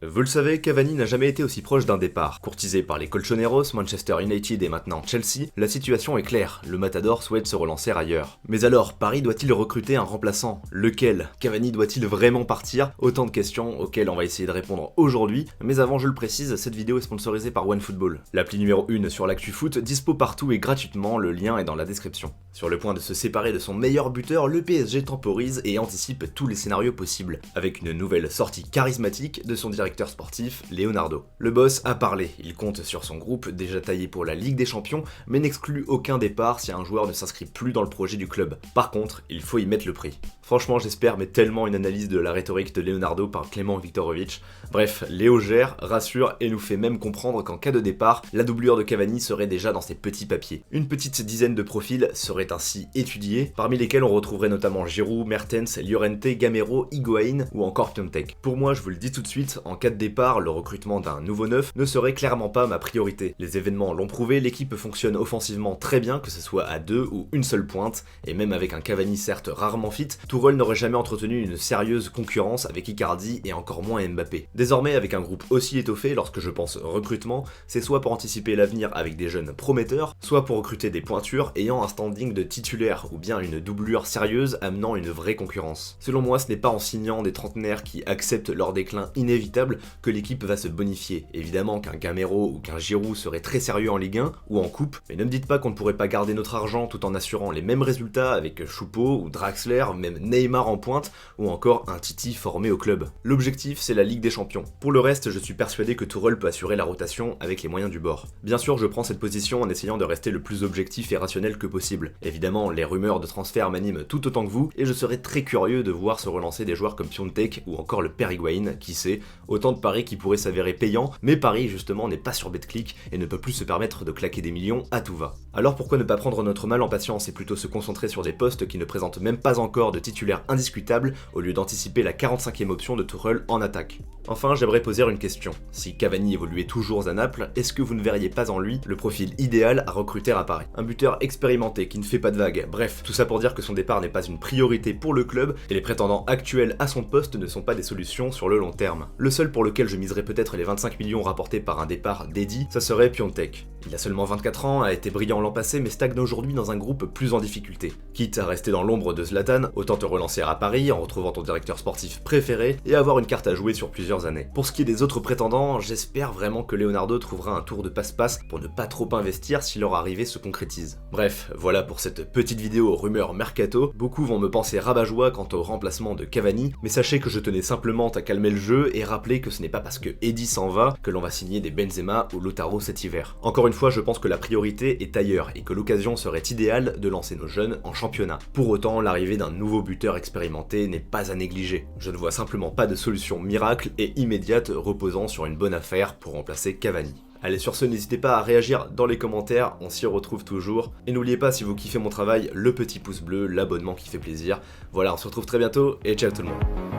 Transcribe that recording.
Vous le savez, Cavani n'a jamais été aussi proche d'un départ. Courtisé par les Colchoneros, Manchester United et maintenant Chelsea, la situation est claire, le Matador souhaite se relancer ailleurs. Mais alors, Paris doit-il recruter un remplaçant? Lequel? Cavani doit-il vraiment partir? Autant de questions auxquelles on va essayer de répondre aujourd'hui, mais avant je le précise, cette vidéo est sponsorisée par OneFootball. L'appli numéro 1 sur l'actu foot, dispo partout et gratuitement, le lien est dans la description. Sur le point de se séparer de son meilleur buteur, le PSG temporise et anticipe tous les scénarios possibles, avec une nouvelle sortie charismatique de son directeur sportif, Leonardo. Le boss a parlé, il compte sur son groupe déjà taillé pour la Ligue des Champions, mais n'exclut aucun départ si un joueur ne s'inscrit plus dans le projet du club. Par contre, il faut y mettre le prix. Franchement, j'espère, mais tellement une analyse de la rhétorique de Leonardo par Clément Viktorovic. Bref, Léo gère, rassure et nous fait même comprendre qu'en cas de départ, la doublure de Cavani serait déjà dans ses petits papiers. Une petite dizaine de profils seraient ainsi étudiés, parmi lesquels on retrouverait notamment Giroud, Mertens, Llorente, Gamero, Higuaín ou encore Piontek. Pour moi, je vous le dis tout de suite, en cas de départ, le recrutement d'un nouveau neuf ne serait clairement pas ma priorité. Les événements l'ont prouvé, l'équipe fonctionne offensivement très bien, que ce soit à deux ou une seule pointe, et même avec un Cavani certes rarement fit, Tourelle n'aurait jamais entretenu une sérieuse concurrence avec Icardi et encore moins Mbappé. Désormais, avec un groupe aussi étoffé, lorsque je pense recrutement, c'est soit pour anticiper l'avenir avec des jeunes prometteurs, soit pour recruter des pointures ayant un standing de titulaire ou bien une doublure sérieuse amenant une vraie concurrence. Selon moi, ce n'est pas en signant des trentenaires qui acceptent leur déclin inévitable que l'équipe va se bonifier. Évidemment qu'un Gamero ou qu'un Giroud serait très sérieux en Ligue 1 ou en Coupe, mais ne me dites pas qu'on ne pourrait pas garder notre argent tout en assurant les mêmes résultats avec Choupo ou Draxler, même Neymar en pointe ou encore un Titi formé au club. L'objectif, c'est la Ligue des Champions. Pour le reste, je suis persuadé que Tourelle peut assurer la rotation avec les moyens du bord. Bien sûr, je prends cette position en essayant de rester le plus objectif et rationnel que possible. Évidemment, les rumeurs de transfert m'animent tout autant que vous, et je serais très curieux de voir se relancer des joueurs comme Piontek ou encore le père Higuaín, qui sait, autant de paris qui pourraient s'avérer payants, mais Paris justement n'est pas sur Betclic et ne peut plus se permettre de claquer des millions à tout va. Alors pourquoi ne pas prendre notre mal en patience et plutôt se concentrer sur des postes qui ne présentent même pas encore de titulaire indiscutable au lieu d'anticiper la 45e option de Tourelle en attaque. Enfin, j'aimerais poser une question. Si Cavani évoluait toujours à Naples, est-ce que vous ne verriez pas en lui le profil idéal à recruter à Paris? Un buteur expérimenté qui ne fait pas de vagues, bref, tout ça pour dire que son départ n'est pas une priorité pour le club et les prétendants actuels à son poste ne sont pas des solutions sur le long terme. Le seul pour lequel je miserais peut-être les 25 millions rapportés par un départ dédié, ça serait Piontek. Il a seulement 24 ans, a été brillant l'an passé mais stagne aujourd'hui dans un groupe plus en difficulté. Quitte à rester dans l'ombre de Zlatan, autant te relancer à Paris en retrouvant ton directeur sportif préféré et avoir une carte à jouer sur plusieurs années. Pour ce qui est des autres prétendants, j'espère vraiment que Leonardo trouvera un tour de passe-passe pour ne pas trop investir si leur arrivée se concrétise. Bref, voilà pour cette petite vidéo rumeur mercato. Beaucoup vont me penser rabat-joie quant au remplacement de Cavani, mais sachez que je tenais simplement à calmer le jeu et rappeler que ce n'est pas parce que Eddy s'en va que l'on va signer des Benzema ou Lautaro cet hiver. Encore une fois, je pense que la priorité est ailleurs et que l'occasion serait idéale de lancer nos jeunes en championnat. Pour autant, l'arrivée d'un nouveau buteur expérimenté n'est pas à négliger. Je ne vois simplement pas de solution miracle et immédiate reposant sur une bonne affaire pour remplacer Cavani. Allez, sur ce, n'hésitez pas à réagir dans les commentaires, on s'y retrouve toujours. Et n'oubliez pas, si vous kiffez mon travail, le petit pouce bleu, l'abonnement qui fait plaisir. Voilà, on se retrouve très bientôt et ciao tout le monde.